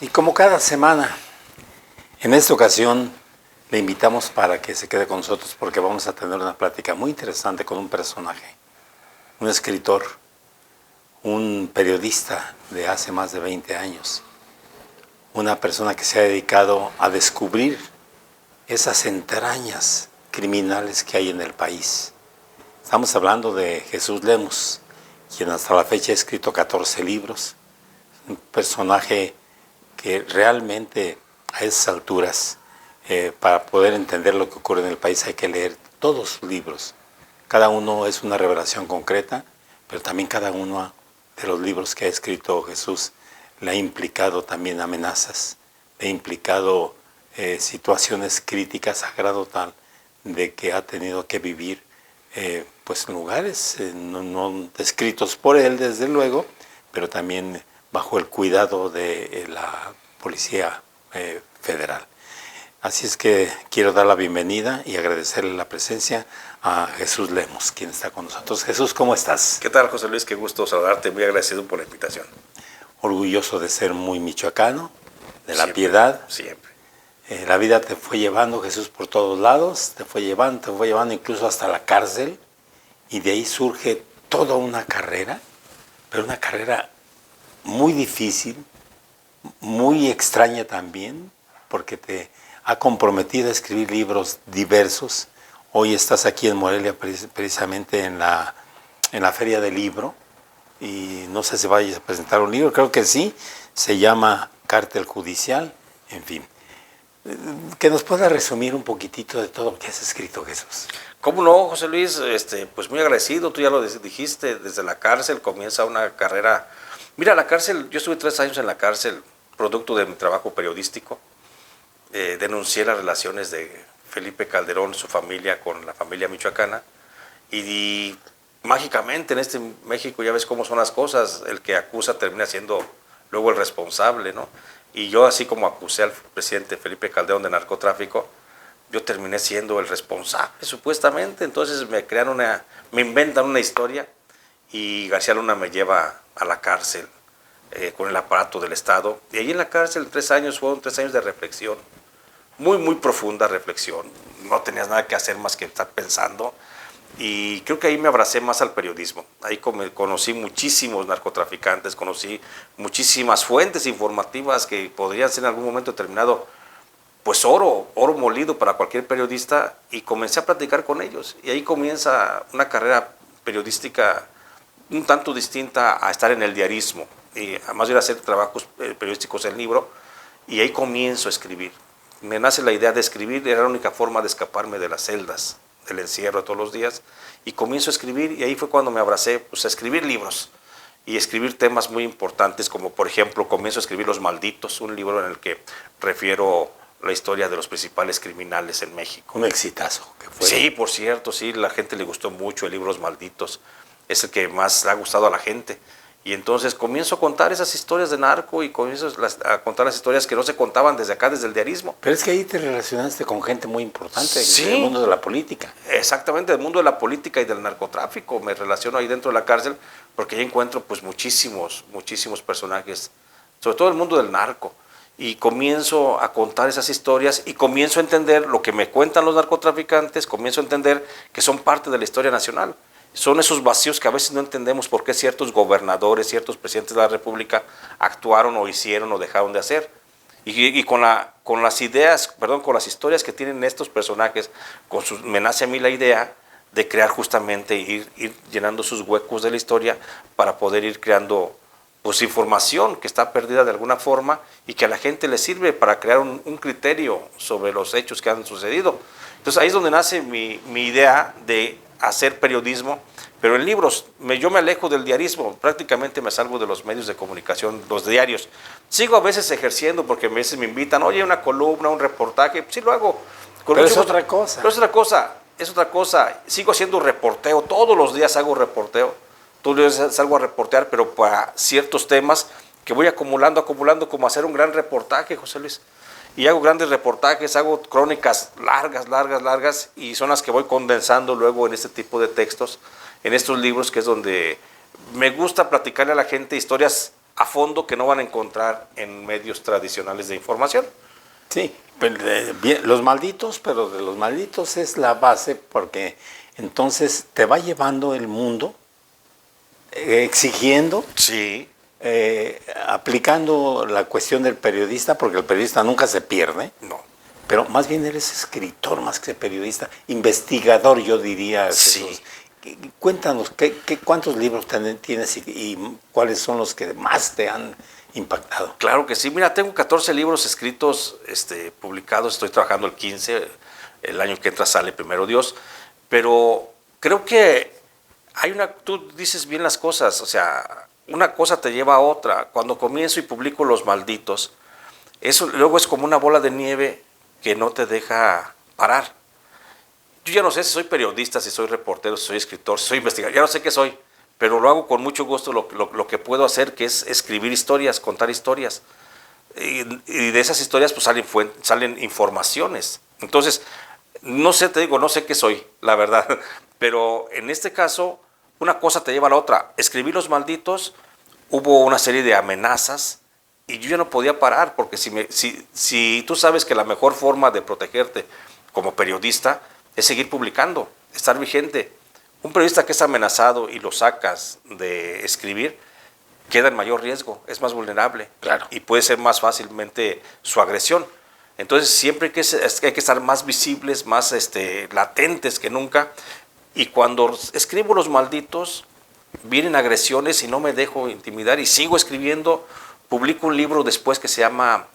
Y como cada semana, en esta ocasión le invitamos para que se quede con nosotros porque vamos a tener una plática muy interesante con un personaje, un escritor, un periodista de hace más de 20 años, una persona que se ha dedicado a descubrir esas entrañas criminales que hay en el país. Estamos hablando de Jesús Lemus, quien hasta la fecha ha escrito 14 libros, un personaje que realmente a esas alturas, para poder entender lo que ocurre en el país, hay que leer todos sus libros. Cada uno es una revelación concreta, pero también cada uno de los libros que ha escrito Jesús le ha implicado también amenazas, le ha implicado situaciones críticas a grado tal de que ha tenido que vivir pues en lugares no descritos por él, desde luego, pero también bajo el cuidado de la Policía Federal. Así es que quiero dar la bienvenida y agradecerle la presencia a Jesús Lemus, quien está con nosotros. Jesús, ¿cómo estás? ¿Qué tal, José Luis? Qué gusto saludarte, muy agradecido por la invitación. Orgulloso de ser muy michoacano, de la Siempre, piedad. Siempre. La vida te fue llevando, Jesús, por todos lados, te fue llevando incluso hasta la cárcel, y de ahí surge toda una carrera, pero una carrera muy difícil, muy extraña también, porque te ha comprometido a escribir libros diversos. Hoy estás aquí en Morelia precisamente en la Feria del Libro, y no sé si vayas a presentar un libro, creo que sí, se llama Cártel Judicial, en fin. Que nos pueda resumir un poquitito de todo lo que has escrito, Jesús. ¿Cómo no, José Luis? Pues muy agradecido, tú ya lo dijiste, desde la cárcel comienza una carrera. Mira, la cárcel, yo estuve 3 años en la cárcel, producto de mi trabajo periodístico. Denuncié las relaciones de Felipe Calderón, su familia, con la familia michoacana, y mágicamente en este México ya ves cómo son las cosas, el que acusa termina siendo luego el responsable, ¿no? Y yo, así como acusé al presidente Felipe Calderón de narcotráfico, yo terminé siendo el responsable, supuestamente. Entonces me inventan una historia y García Luna me lleva a la cárcel con el aparato del Estado. Y allí en la cárcel 3 años fueron 3 años de reflexión, muy, muy profunda reflexión. No tenías nada que hacer más que estar pensando. Y creo que ahí me abracé más al periodismo. Ahí conocí muchísimos narcotraficantes, conocí muchísimas fuentes informativas que podrían ser en algún momento determinado pues oro molido para cualquier periodista, y comencé a platicar con ellos. Y ahí comienza una carrera periodística un tanto distinta a estar en el diarismo. Y además de ir a hacer trabajos periodísticos en libro, y ahí comienzo a escribir. Me nace la idea de escribir, era la única forma de escaparme de las celdas, del encierro de todos los días, y comienzo a escribir, y ahí fue cuando me abracé pues, a escribir libros y escribir temas muy importantes, como por ejemplo comienzo a escribir Los Malditos, un libro en el que refiero la historia de los principales criminales en México. Un exitazo que fue. Sí, por cierto, sí, la gente le gustó mucho el libro Los Malditos, es el que más le ha gustado a la gente. Y entonces comienzo a contar esas historias de narco, y comienzo a contar las historias que no se contaban desde acá, desde el diarismo. Pero es que ahí te relacionaste con gente muy importante, Sí, del mundo de la política. Exactamente, del mundo de la política y del narcotráfico. Me relaciono ahí dentro de la cárcel porque ahí encuentro pues muchísimos personajes, sobre todo el mundo del narco. Y comienzo a contar esas historias y comienzo a entender lo que me cuentan los narcotraficantes, comienzo a entender que son parte de la historia nacional. Son esos vacíos que a veces no entendemos por qué ciertos gobernadores, ciertos presidentes de la República actuaron o hicieron o dejaron de hacer. Y con las historias que tienen estos personajes, me nace a mí la idea de crear justamente, ir llenando sus huecos de la historia para poder ir creando pues, información que está perdida de alguna forma y que a la gente le sirve para crear un criterio sobre los hechos que han sucedido. Entonces ahí es donde nace mi idea de hacer periodismo, pero en libros. Yo me alejo del diarismo, prácticamente me salgo de los medios de comunicación, los diarios. Sigo a veces ejerciendo porque a veces me invitan, oye, una columna, un reportaje, sí lo hago. Pero es otra cosa. Pero es otra cosa. Sigo haciendo reporteo, todos los días hago reporteo, todos los días salgo a reportear, pero para ciertos temas que voy acumulando, como hacer un gran reportaje, José Luis. Y hago grandes reportajes, hago crónicas largas, y son las que voy condensando luego en este tipo de textos, en estos libros, que es donde me gusta platicarle a la gente historias a fondo que no van a encontrar en medios tradicionales de información. Sí, los malditos, pero de los malditos es la base porque entonces te va llevando el mundo exigiendo, Sí. aplicando la cuestión del periodista, porque el periodista nunca se pierde, No. pero más bien eres escritor más que periodista, investigador yo diría. Sí. Jesús. Cuéntanos, ¿cuántos libros tienes y cuáles son los que más te han impactado? Claro que sí. Mira, tengo 14 libros escritos, publicados. Estoy trabajando el 15. El año que entra sale primero Dios. Pero creo que tú dices bien las cosas. O sea, una cosa te lleva a otra. Cuando comienzo y publico Los Malditos, eso luego es como una bola de nieve que no te deja parar. Yo ya no sé si soy periodista, si soy reportero, si soy escritor, si soy investigador. Ya no sé qué soy. Pero lo hago con mucho gusto lo que puedo hacer, que es escribir historias, contar historias. Y de esas historias pues salen informaciones. Entonces, no sé, te digo, no sé qué soy, la verdad. Pero en este caso, una cosa te lleva a la otra. Escribí Los Malditos, hubo una serie de amenazas y yo ya no podía parar, porque si tú sabes que la mejor forma de protegerte como periodista es seguir publicando, estar vigente. Un periodista que es amenazado y lo sacas de escribir, queda en mayor riesgo, es más vulnerable. Claro. Y puede ser más fácilmente su agresión. Entonces siempre hay que estar más visibles, más latentes que nunca. Y cuando escribo Los Malditos, vienen agresiones y no me dejo intimidar y sigo escribiendo. Publico un libro después que se llama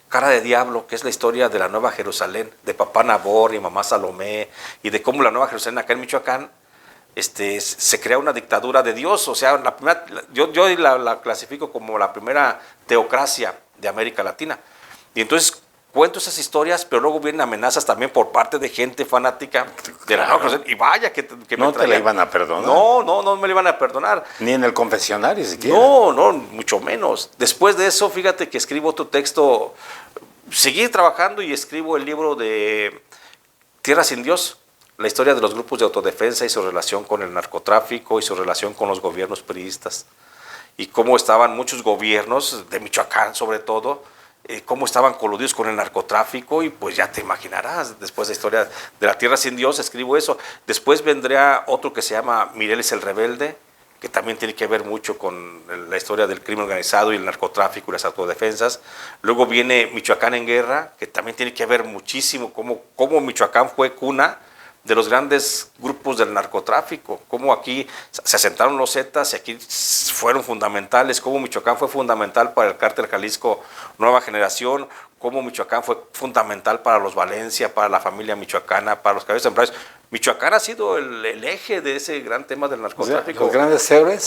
Cara de Diablo, que es la historia de la Nueva Jerusalén, de papá Nabor y mamá Salomé, y de cómo la Nueva Jerusalén acá en Michoacán se crea una dictadura de Dios. O sea, yo la clasifico como la primera teocracia de América Latina. Y entonces cuento esas historias, pero luego vienen amenazas también por parte de gente fanática de la Nueva Jerusalén. Y vaya que no te la iban a perdonar. No me la iban a perdonar. Ni en el confesionario siquiera. No, mucho menos. Después de eso, fíjate que escribo otro texto. Seguí trabajando y escribo el libro de Tierra sin Dios, la historia de los grupos de autodefensa y su relación con el narcotráfico y su relación con los gobiernos priistas. Y cómo estaban muchos gobiernos, de Michoacán sobre todo, cómo estaban coludidos con el narcotráfico, y pues ya te imaginarás, después de la historia de la Tierra sin Dios, escribo eso. Después vendrá otro que se llama Mireles el Rebelde, que también tiene que ver mucho con la historia del crimen organizado y el narcotráfico y las autodefensas. Luego viene Michoacán en Guerra, que también tiene que ver muchísimo cómo Michoacán fue cuna de los grandes grupos del narcotráfico, cómo aquí se asentaron los Zetas y aquí fueron fundamentales, cómo Michoacán fue fundamental para el cártel Jalisco Nueva Generación, cómo Michoacán fue fundamental para los Valencia, para la familia michoacana, para los cabezas empresarios. Michoacán ha sido el eje de ese gran tema del narcotráfico. O sea, los grandes héroes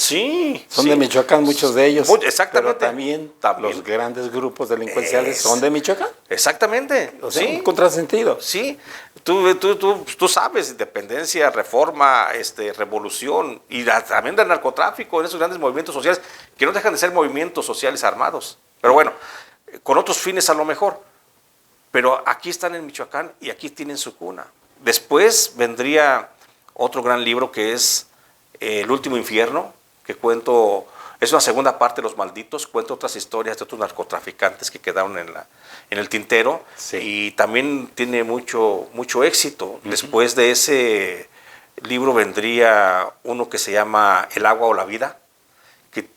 son de Michoacán, muchos de ellos. Exactamente. Pero también los grandes grupos delincuenciales son de Michoacán. Exactamente. O sea, un contrasentido. Sí. Tú sabes, independencia, reforma, revolución, y también del narcotráfico, en esos grandes movimientos sociales, que no dejan de ser movimientos sociales armados. Pero bueno, con otros fines a lo mejor. Pero aquí están en Michoacán y aquí tienen su cuna. Después vendría otro gran libro que es El Último Infierno, que cuento, es una segunda parte de Los Malditos, cuento otras historias de otros narcotraficantes que quedaron en el tintero, sí. Y también tiene mucho éxito. Uh-huh. Después de ese libro vendría uno que se llama El Agua o la Vida, El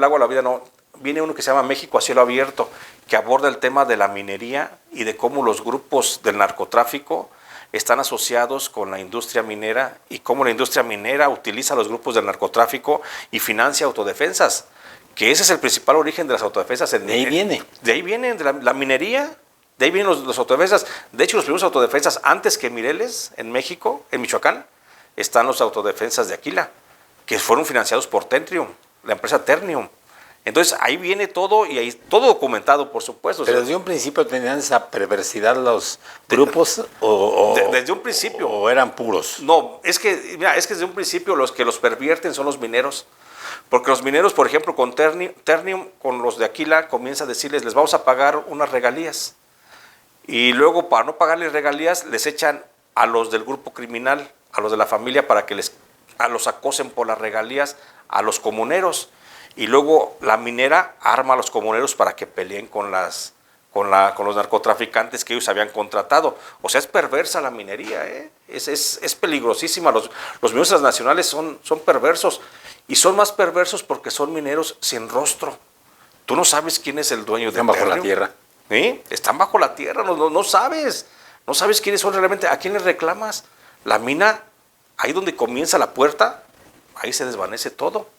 Agua o la Vida no, viene uno que se llama México a Cielo Abierto, que aborda el tema de la minería y de cómo los grupos del narcotráfico están asociados con la industria minera y cómo la industria minera utiliza los grupos del narcotráfico y financia autodefensas, que ese es el principal origen de las autodefensas. De ahí viene. De ahí viene, de la minería, de ahí vienen los autodefensas. De hecho, los primeros autodefensas, antes que Mireles, en México, en Michoacán, están los autodefensas de Aquila, que fueron financiados por Tentrium, la empresa Ternium. Entonces ahí viene todo, y ahí todo documentado, por supuesto. Pero desde un principio tenían esa perversidad los grupos desde un principio. ¿O eran puros? No, es que desde un principio los que los pervierten son los mineros. Porque los mineros, por ejemplo, con Ternium, con los de Aquila, comienza a decirles, les vamos a pagar unas regalías. Y luego, para no pagarles regalías, les echan a los del grupo criminal, a los de la familia, para que los acosen por las regalías a los comuneros. y luego la minera arma a los comuneros para que peleen con los narcotraficantes que ellos habían contratado. O sea, es perversa la minería, ¿eh? Es peligrosísima. Los mineros transnacionales son perversos, y son más perversos porque son mineros sin rostro. Tú no sabes quién es el dueño del Están bajo la tierra. ¿Sí? Están bajo la tierra, no sabes. No sabes quiénes son realmente. ¿A quién les reclamas? La mina, ahí donde comienza la puerta, ahí se desvanece todo.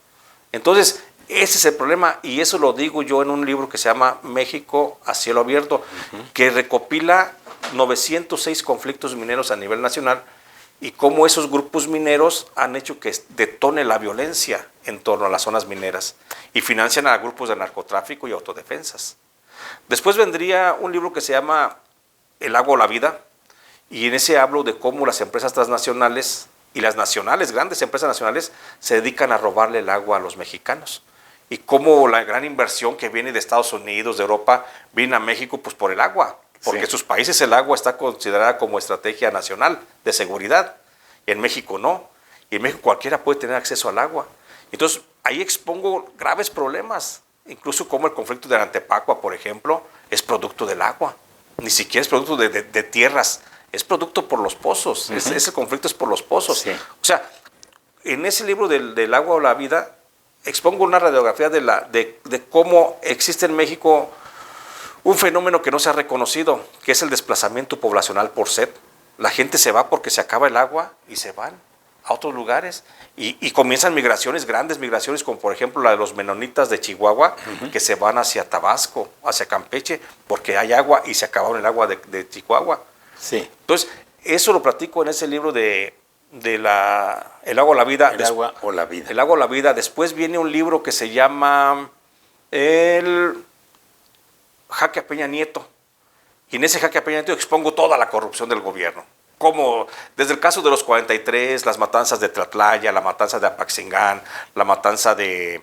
Entonces, ese es el problema, y eso lo digo yo en un libro que se llama México a cielo abierto, que recopila 906 conflictos mineros a nivel nacional y cómo esos grupos mineros han hecho que detone la violencia en torno a las zonas mineras y financian a grupos de narcotráfico y autodefensas. Después vendría un libro que se llama El agua o la vida, y en ese hablo de cómo las empresas transnacionales y las nacionales, grandes empresas nacionales, se dedican a robarle el agua a los mexicanos. Y cómo la gran inversión que viene de Estados Unidos, de Europa, viene a México pues por el agua, porque en sus países el agua está considerada como estrategia nacional de seguridad. Y en México no. Y en México cualquiera puede tener acceso al agua. Entonces, ahí expongo graves problemas. Incluso como el conflicto de Antepacua, por ejemplo, es producto del agua. Ni siquiera es producto de tierras, es producto por los pozos. Ese conflicto es por los pozos. Sí. O sea, en ese libro del agua o la vida, expongo una radiografía de cómo existe en México un fenómeno que no se ha reconocido, que es el desplazamiento poblacional por sed. La gente se va porque se acaba el agua y se van a otros lugares. Y comienzan migraciones, grandes migraciones, como por ejemplo la de los menonitas de Chihuahua, que se van hacia Tabasco, hacia Campeche, porque hay agua y se acabaron el agua de Chihuahua. Sí. Entonces, eso lo platico en ese libro de El agua o la vida. El agua o la vida. El agua o la vida. Después viene un libro que se llama El Jaque a Peña Nieto. Y en ese Jaque a Peña Nieto expongo toda la corrupción del gobierno. Como desde el caso de los 43, las matanzas de Tlatlaya, la matanza de Apaxingán, la matanza de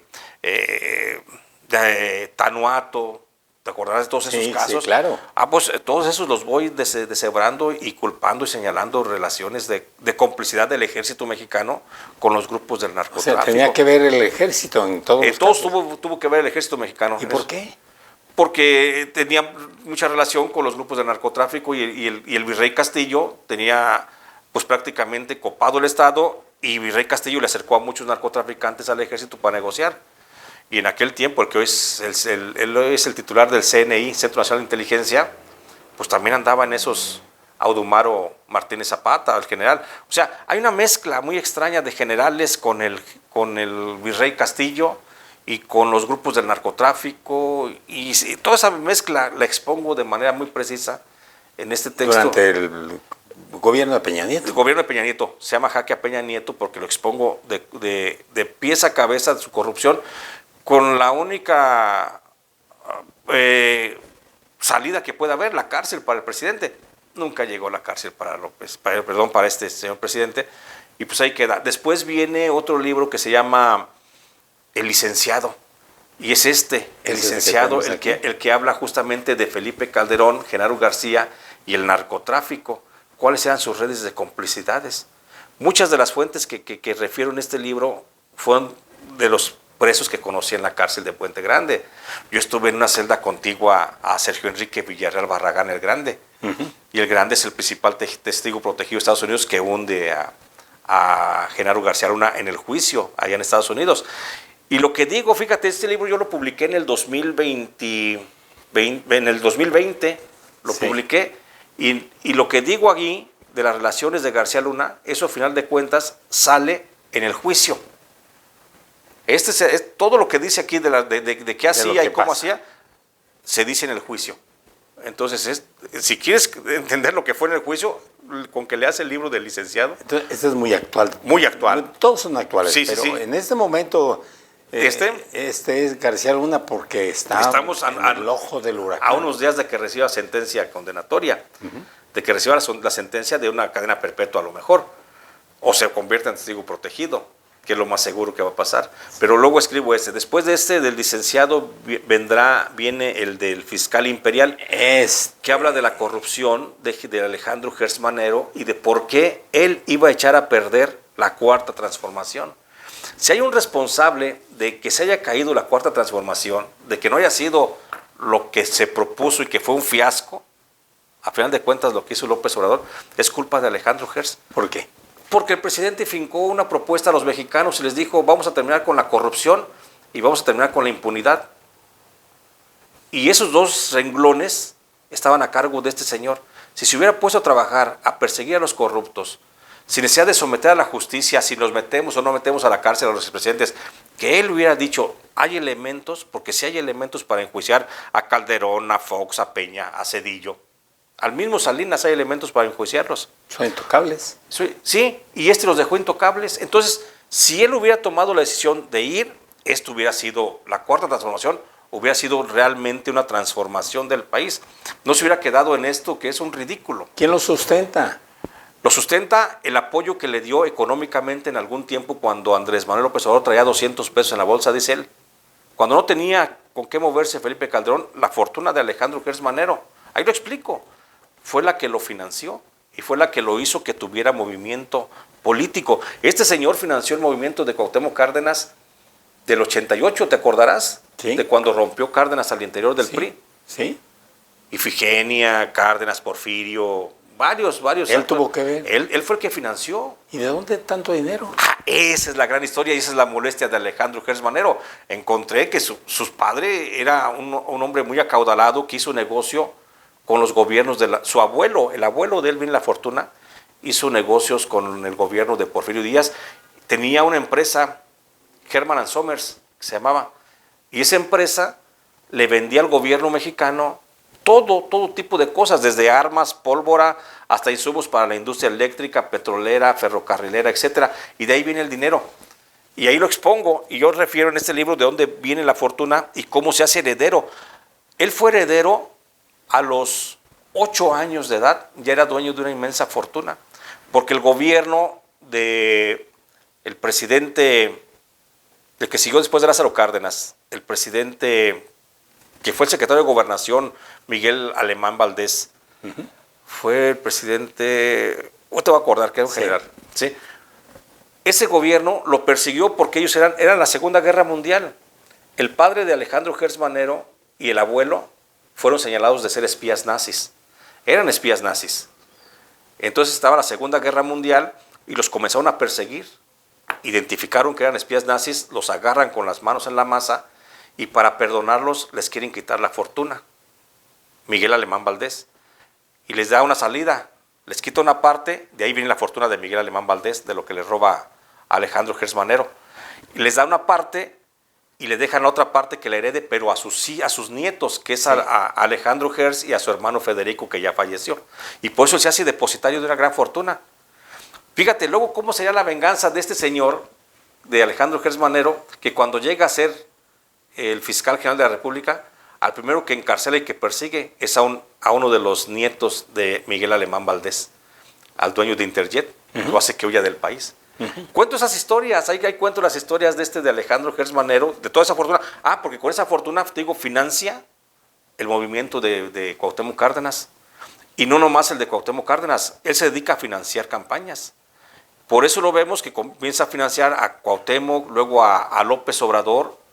Tanuato. ¿Te acordarás de todos esos casos? Sí, claro. Pues todos esos los voy deshebrando y culpando y señalando relaciones de complicidad del ejército mexicano con los grupos del narcotráfico. O sea, tenía que ver el ejército en todos los todos casos. tuvo que ver el ejército mexicano. ¿Y por qué? Porque tenía mucha relación con los grupos de narcotráfico y el virrey Castillo tenía pues prácticamente copado el Estado, y virrey Castillo le acercó a muchos narcotraficantes al ejército para negociar. Y en aquel tiempo, el que hoy él es el titular del CNI, Centro Nacional de Inteligencia, pues también andaba en esos Audumaro Martínez Zapata, el general. O sea, hay una mezcla muy extraña de generales con el virrey Castillo y con los grupos del narcotráfico, y toda esa mezcla la expongo de manera muy precisa en este texto. Durante el gobierno de Peña Nieto. El gobierno de Peña Nieto. Se llama Jaque a Peña Nieto porque lo expongo de pies a cabeza de su corrupción, con la única salida que pueda haber, la cárcel para el presidente. Nunca llegó la cárcel para para este señor presidente, y pues ahí queda. Después viene otro libro que se llama El licenciado, y es el licenciado, el que habla justamente de Felipe Calderón, Genaro García y el narcotráfico. ¿Cuáles eran sus redes de complicidades? Muchas de las fuentes que refiero en este libro fueron de los presos que conocí en la cárcel de Puente Grande. Yo estuve en una celda contigua a Sergio Enrique Villarreal Barragán el Grande, y el Grande es el principal testigo protegido de Estados Unidos que hunde a Genaro García Luna en el juicio allá en Estados Unidos. Y lo que digo, fíjate, este libro yo lo publiqué en el 2020, lo publiqué, y lo que digo aquí de las relaciones de García Luna, eso al final de cuentas sale en el juicio. Es todo lo que dice aquí de qué hacía y cómo hacía, se dice en el juicio. Entonces, si quieres entender lo que fue en el juicio, con que leas el libro del licenciado. Entonces, este es muy actual. Muy actual. Todos son actuales, sí, pero sí. en este momento este es García Luna porque estamos en el ojo del huracán. A unos días de que reciba sentencia condenatoria, de que reciba la sentencia de una cadena perpetua a lo mejor, o se convierta en testigo protegido, que es lo más seguro que va a pasar. Pero luego escribo después de del licenciado viene el del fiscal imperial, que habla de la corrupción de Alejandro Gertz Manero y de por qué él iba a echar a perder la cuarta transformación. Si hay un responsable de que se haya caído la cuarta transformación, de que no haya sido lo que se propuso y que fue un fiasco, a final de cuentas lo que hizo López Obrador, es culpa de Alejandro Hertz. ¿Por qué? Porque el presidente fincó una propuesta a los mexicanos y les dijo, vamos a terminar con la corrupción y vamos a terminar con la impunidad. Y esos dos renglones estaban a cargo de este señor. Si se hubiera puesto a trabajar, a perseguir a los corruptos, sin necesidad de someter a la justicia, si los metemos o no metemos a la cárcel a los expresidentes, que él hubiera dicho, hay elementos, porque si hay elementos para enjuiciar a Calderón, a Fox, a Peña, a Cedillo, al mismo Salinas hay elementos para enjuiciarlos. Son intocables. Sí, y este los dejó intocables. Entonces, si él hubiera tomado la decisión de ir, esto hubiera sido la cuarta transformación, hubiera sido realmente una transformación del país. No se hubiera quedado en esto que es un ridículo. ¿Quién lo sustenta? Lo sustenta el apoyo que le dio económicamente en algún tiempo cuando Andrés Manuel López Obrador traía 200 pesos en la bolsa, dice él. Cuando no tenía con qué moverse Felipe Calderón, la fortuna de Alejandro Gertz Manero, ahí lo explico, fue la que lo financió y fue la que lo hizo que tuviera movimiento político. Este señor financió el movimiento de Cuauhtémoc Cárdenas del 88, ¿te acordarás? Sí. De cuando rompió Cárdenas al interior del Sí. PRI. Sí. Ifigenia, Cárdenas, Porfirio, varios. Él tuvo que ver. Él fue el que financió. ¿Y de dónde tanto dinero? Esa es la gran historia y esa es la molestia de Alejandro Gertz Manero. Encontré que su padre era un hombre muy acaudalado que hizo negocio con los gobiernos de su abuelo. El abuelo de Elvin La Fortuna hizo negocios con el gobierno de Porfirio Díaz. Tenía una empresa, Herman & Somers, que se llamaba, y esa empresa le vendía al gobierno mexicano todo tipo de cosas, desde armas, pólvora, hasta insumos para la industria eléctrica, petrolera, ferrocarrilera, etcétera. Y de ahí viene el dinero. Y ahí lo expongo, y yo refiero en este libro de dónde viene la fortuna y cómo se hace heredero. Él fue heredero a los 8 años de edad, ya era dueño de una inmensa fortuna, porque el gobierno de el presidente, el que siguió después de Lázaro Cárdenas, el presidente que fue el secretario de Gobernación, Miguel Alemán Valdés, fue el presidente, no te voy a acordar, que era un general, ¿sí? Ese gobierno lo persiguió porque ellos eran la Segunda Guerra Mundial. El padre de Alejandro Gertz Manero y el abuelo fueron señalados de ser espías nazis. Eran espías nazis. Entonces estaba la Segunda Guerra Mundial y los comenzaron a perseguir. Identificaron que eran espías nazis, los agarran con las manos en la masa y para perdonarlos les quieren quitar la fortuna. Miguel Alemán Valdés. Y les da una salida. Les quita una parte, de ahí viene la fortuna de Miguel Alemán Valdés, de lo que le roba a Alejandro Gertz Manero. Y les da una parte y le dejan la otra parte que le herede, pero a sus nietos, que es a Alejandro Gertz y a su hermano Federico, que ya falleció. Y por eso se hace depositario de una gran fortuna. Fíjate luego cómo sería la venganza de este señor, de Alejandro Gertz Manero, que cuando llega a ser el fiscal general de la República, al primero que encarcela y que persigue es a uno de los nietos de Miguel Alemán Valdés, al dueño de Interjet, lo hace que huya del país. Cuento esas historias, ahí cuento las historias de Alejandro Gertz Manero, de toda esa fortuna. Porque con esa fortuna, te digo, financia el movimiento de Cuauhtémoc Cárdenas. Y no nomás el de Cuauhtémoc Cárdenas, él se dedica a financiar campañas. Por eso lo vemos que comienza a financiar a Cuauhtémoc, luego a López Obrador.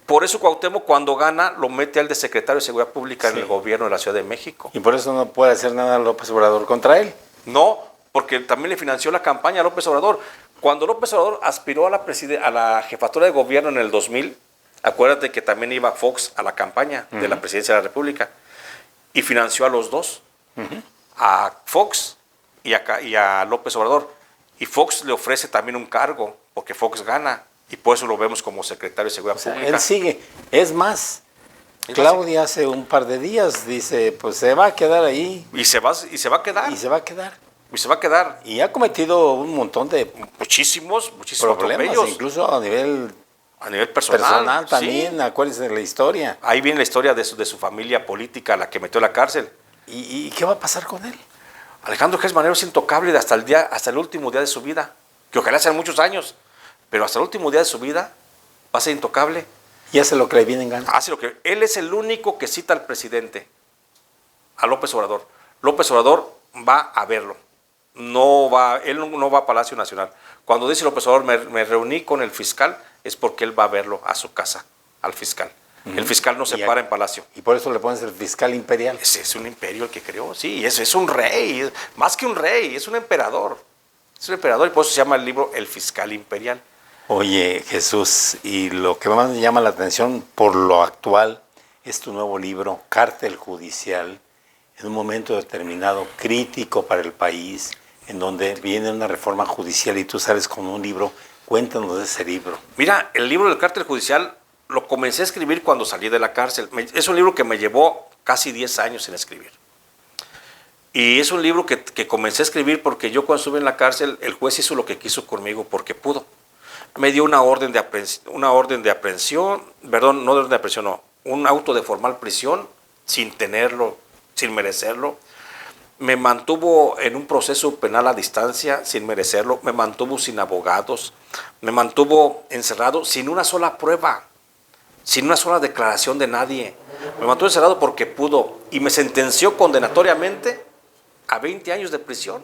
Por eso Cuauhtémoc cuando gana lo mete al de secretario de Seguridad Pública en el gobierno de la Ciudad de México. Y por eso no puede hacer nada López Obrador contra él. No, porque también le financió la campaña a López Obrador. Cuando López Obrador aspiró a la jefatura de gobierno en el 2000, acuérdate que también iba Fox a la campaña de la presidencia de la República y financió a los dos, a Fox y a López Obrador. Y Fox le ofrece también un cargo, porque Fox gana, y por eso lo vemos como secretario de Seguridad Pública. Él sigue. Es más, Claudia hace un par de días dice, pues se va a quedar ahí. Y se va a quedar. Y se va a quedar. Y se va a quedar. Y ha cometido un montón de muchísimos problemas, atropellos. Incluso a nivel personal también, acuérdense de la historia. Ahí viene la historia de su familia política, la que metió a la cárcel. ¿Y qué va a pasar con él? Alejandro Gertz Manero es intocable hasta el último día de su vida, que ojalá sean muchos años, pero hasta el último día de su vida va a ser intocable. Y hace lo que le viene en gana. Él es el único que cita al presidente, a López Obrador. López Obrador va a verlo. él no va a Palacio Nacional. Cuando dice López Obrador, me reuní con el fiscal, es porque él va a verlo a su casa, al fiscal. El fiscal no se para en Palacio. Y por eso le pones el fiscal imperial. Ese es un imperio el que creó, sí, es un rey, más que un rey, es un emperador. Es un emperador y por eso se llama el libro El Fiscal Imperial. Oye, Jesús, y lo que más me llama la atención por lo actual es tu nuevo libro, Cártel Judicial, en un momento determinado crítico para el país, en donde viene una reforma judicial y tú sales con un libro. Cuéntanos de ese libro. Mira, el libro del Cártel Judicial lo comencé a escribir cuando salí de la cárcel. Es un libro que me llevó casi 10 años en escribir. Y es un libro que comencé a escribir porque yo cuando estuve en la cárcel, el juez hizo lo que quiso conmigo porque pudo. Me dio una orden de aprehensión, perdón, no de orden de aprehensión, no, un auto de formal prisión sin tenerlo, sin merecerlo. Me mantuvo en un proceso penal a distancia sin merecerlo, me mantuvo sin abogados, me mantuvo encerrado sin una sola prueba, sin una sola declaración de nadie. Me mantuvo encerrado porque pudo y me sentenció condenatoriamente a 20 años de prisión.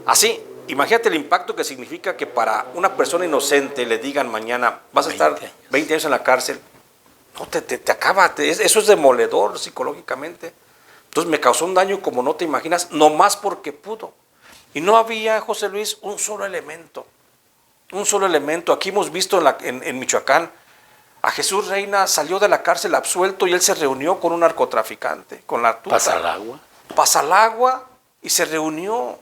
Así, imagínate el impacto que significa que para una persona inocente le digan mañana vas a estar 20 años en la cárcel. No, te acaba, eso es demoledor psicológicamente. Entonces me causó un daño como no te imaginas, nomás porque pudo. Y no había, José Luis, un solo elemento. Un solo elemento. Aquí hemos visto en Michoacán, a Jesús Reina salió de la cárcel absuelto y él se reunió con un narcotraficante, con la tuta. Pasa al agua y se reunió.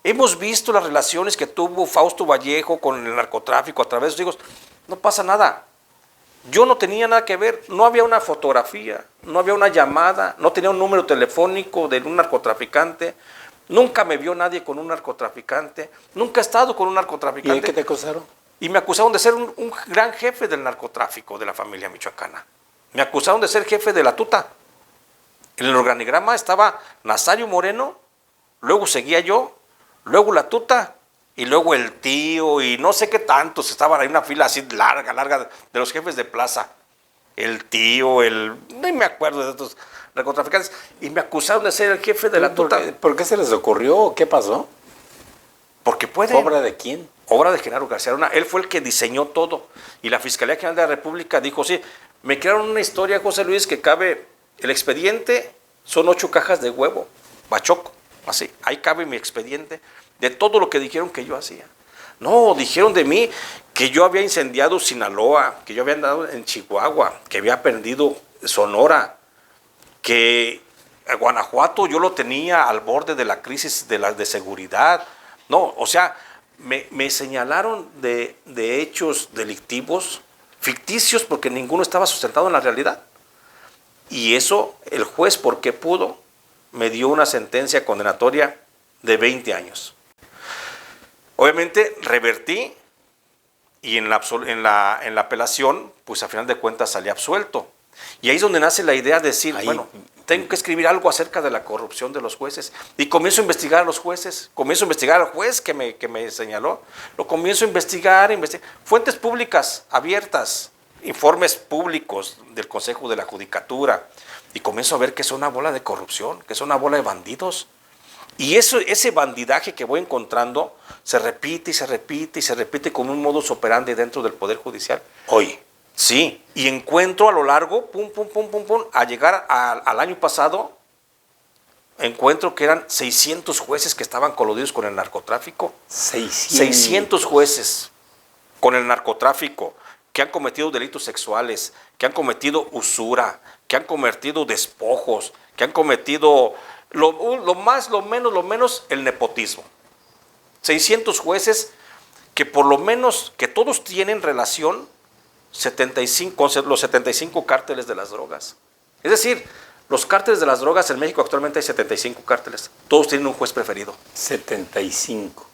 Hemos visto las relaciones que tuvo Fausto Vallejo con el narcotráfico a través de sus hijos. No pasa nada. Yo no tenía nada que ver, no había una fotografía, no había una llamada, no tenía un número telefónico de un narcotraficante, nunca me vio nadie con un narcotraficante, nunca he estado con un narcotraficante. ¿Y qué te acusaron? Y me acusaron de ser un gran jefe del narcotráfico de la familia michoacana. Me acusaron de ser jefe de la tuta. En el organigrama estaba Nazario Moreno, luego seguía yo, luego la tuta, y luego el tío, y no sé qué tantos, estaban ahí una fila así larga, de los jefes de plaza. El tío, no me acuerdo de estos narcotraficantes, y me acusaron de ser el jefe de la tuta. ¿Por qué se les ocurrió? ¿Qué pasó? Porque pueden. ¿Obra de quién? Obra de Genaro García Luna. Él fue el que diseñó todo. Y la Fiscalía General de la República dijo, sí, me crearon una historia, José Luis, que cabe, el expediente son 8 cajas de huevo, bachoco, así, ahí cabe mi expediente, de todo lo que dijeron que yo hacía. No, dijeron de mí que yo había incendiado Sinaloa, que yo había andado en Chihuahua, que había perdido Sonora, que Guanajuato yo lo tenía al borde de la crisis de seguridad. No, o sea, me señalaron de hechos delictivos ficticios porque ninguno estaba sustentado en la realidad. Y eso, el juez, porque pudo, me dio una sentencia condenatoria de 20 años. Obviamente revertí y en la apelación, pues a final de cuentas salí absuelto. Y ahí es donde nace la idea de decir, bueno, tengo que escribir algo acerca de la corrupción de los jueces. Y comienzo a investigar a los jueces, comienzo a investigar al juez que me señaló, lo comienzo a investigar. Fuentes públicas, abiertas, informes públicos del Consejo de la Judicatura. Y comienzo a ver que es una bola de corrupción, que es una bola de bandidos. Y ese bandidaje que voy encontrando se repite y se repite y se repite con un modus operandi dentro del Poder Judicial. Hoy. Sí, y encuentro a lo largo, a llegar al año pasado, encuentro que eran 600 jueces que estaban coludidos con el narcotráfico. 600 jueces con el narcotráfico, que han cometido delitos sexuales, que han cometido usura, que han cometido despojos, que han cometido lo menos el nepotismo. 600 jueces que por lo menos, que todos tienen relación con los 75 cárteles de las drogas. Es decir, los cárteles de las drogas en México actualmente hay 75 cárteles. Todos tienen un juez preferido. 75.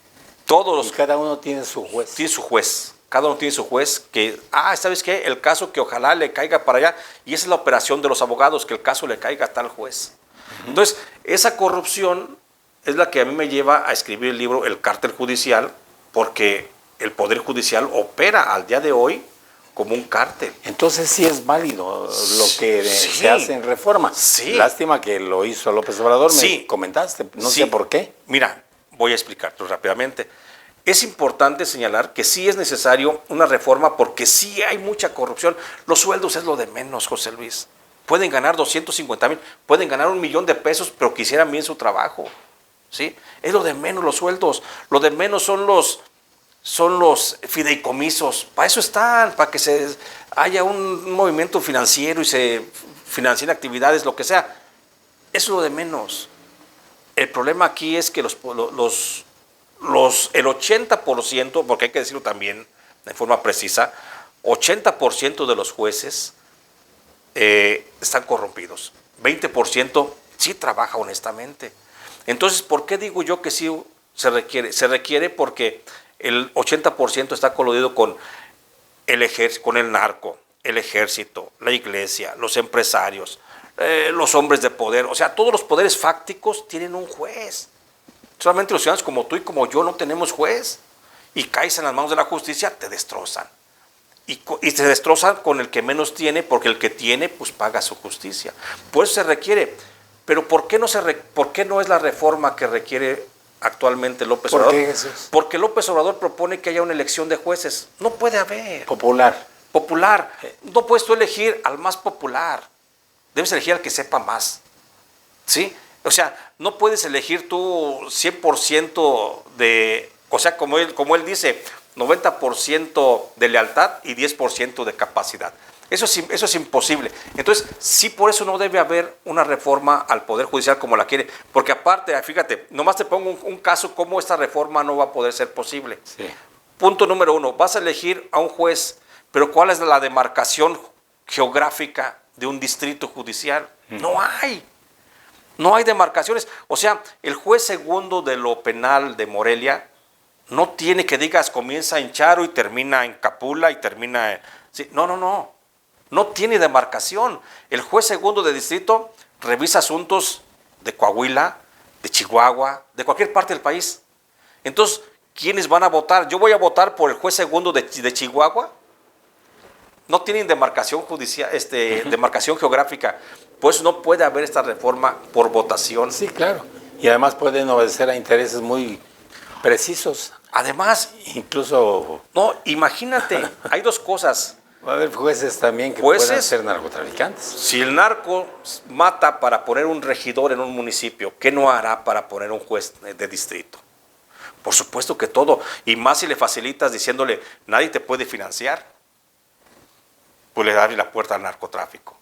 Todos. Y cada uno tiene su juez. Tiene su juez. Cada uno tiene su juez que, ¿sabes qué? El caso que ojalá le caiga para allá. Y esa es la operación de los abogados, que el caso le caiga a tal juez. Entonces, esa corrupción es la que a mí me lleva a escribir el libro El Cártel Judicial, porque el Poder Judicial opera al día de hoy como un cártel. Entonces sí es válido lo que se hace en Reforma. Sí. Lástima que lo hizo López Obrador, Sí. me comentaste, no sé por qué. Mira, voy a explicártelo rápidamente. Es importante señalar que sí es necesario una reforma porque sí hay mucha corrupción. Los sueldos es lo de menos, José Luis. Pueden ganar 250,000, pueden ganar 1,000,000 de pesos, pero quisieran bien su trabajo. ¿Sí? Es lo de menos los sueldos. Lo de menos son los fideicomisos. Para eso están, para que haya un movimiento financiero y se financien actividades, lo que sea. Eso es lo de menos. El problema aquí es que el 80%, porque hay que decirlo también de forma precisa, 80% de los jueces están corrompidos. 20% sí trabaja honestamente. Entonces, ¿por qué digo yo que sí se requiere? Se requiere porque el 80% está coludido con el narco, el ejército, la iglesia, los empresarios, los hombres de poder. O sea, todos los poderes fácticos tienen un juez. Solamente los ciudadanos como tú y como yo no tenemos juez. Y caes en las manos de la justicia, te destrozan. Y te destrozan con el que menos tiene, porque el que tiene, pues paga su justicia. Por eso se requiere. Pero ¿por qué no es la reforma que requiere actualmente López Obrador? ¿Por qué, Jesús? Porque López Obrador propone que haya una elección de jueces. No puede haber. Popular. No puedes tú elegir al más popular. Debes elegir al que sepa más. ¿Sí? O sea, no puedes elegir tú 100% o sea, como él dice, 90% de lealtad y 10% de capacidad. Eso es imposible. Entonces, sí, por eso no debe haber una reforma al Poder Judicial como la quiere. Porque aparte, fíjate, nomás te pongo un caso, cómo esta reforma no va a poder ser posible. Sí. Punto número 1, vas a elegir a un juez, pero ¿cuál es la demarcación geográfica de un distrito judicial? No hay. No hay demarcaciones. O sea, el juez segundo de lo penal de Morelia no tiene que digas comienza en Charo y termina en Capula y termina en... Sí, no. No tiene demarcación. El juez segundo de distrito revisa asuntos de Coahuila, de Chihuahua, de cualquier parte del país. Entonces, ¿quiénes van a votar? Yo voy a votar por el juez segundo de Chihuahua. No tienen demarcación judicial, demarcación geográfica. Pues no puede haber esta reforma por votación. Sí, claro. Y además pueden obedecer a intereses muy precisos. Además, incluso... No, imagínate, hay dos cosas. Va a haber jueces también que puedan ser narcotraficantes. Si el narco mata para poner un regidor en un municipio, ¿qué no hará para poner un juez de distrito? Por supuesto que todo. Y más si le facilitas diciéndole, nadie te puede financiar. Pues le abre la puerta al narcotráfico.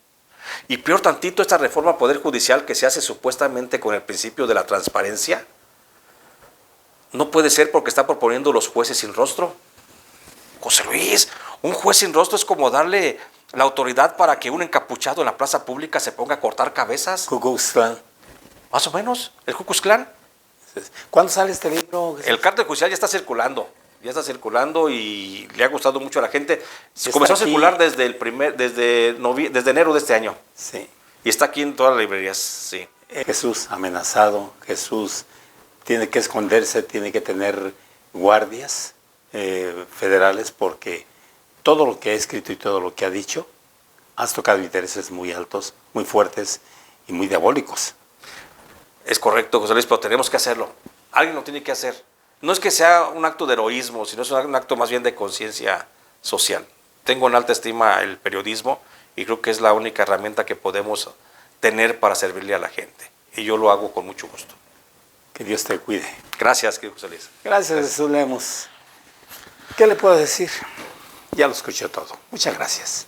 Y peor tantito, esta reforma al Poder Judicial que se hace supuestamente con el principio de la transparencia, no puede ser porque está proponiendo los jueces sin rostro. José Luis, un juez sin rostro es como darle la autoridad para que un encapuchado en la plaza pública se ponga a cortar cabezas. Ku Klux Klan. Más o menos, el Ku Klux Klan. ¿Cuándo sale este libro? El cártel judicial ya está circulando y le ha gustado mucho a la gente. Comenzó a circular desde enero de este año. Sí. Y está aquí en todas las librerías, sí. Jesús amenazado, Jesús tiene que esconderse, tiene que tener guardias federales porque todo lo que ha escrito y todo lo que ha dicho has tocado intereses muy altos, muy fuertes y muy diabólicos. Es correcto, José Luis, pero tenemos que hacerlo. Alguien lo tiene que hacer. No es que sea un acto de heroísmo, sino es un acto más bien de conciencia social. Tengo en alta estima el periodismo y creo que es la única herramienta que podemos tener para servirle a la gente. Y yo lo hago con mucho gusto. Que Dios te cuide. Gracias, querido José Luis. Gracias, Jesús Lemos. ¿Qué le puedo decir? Ya lo escuché todo. Muchas gracias.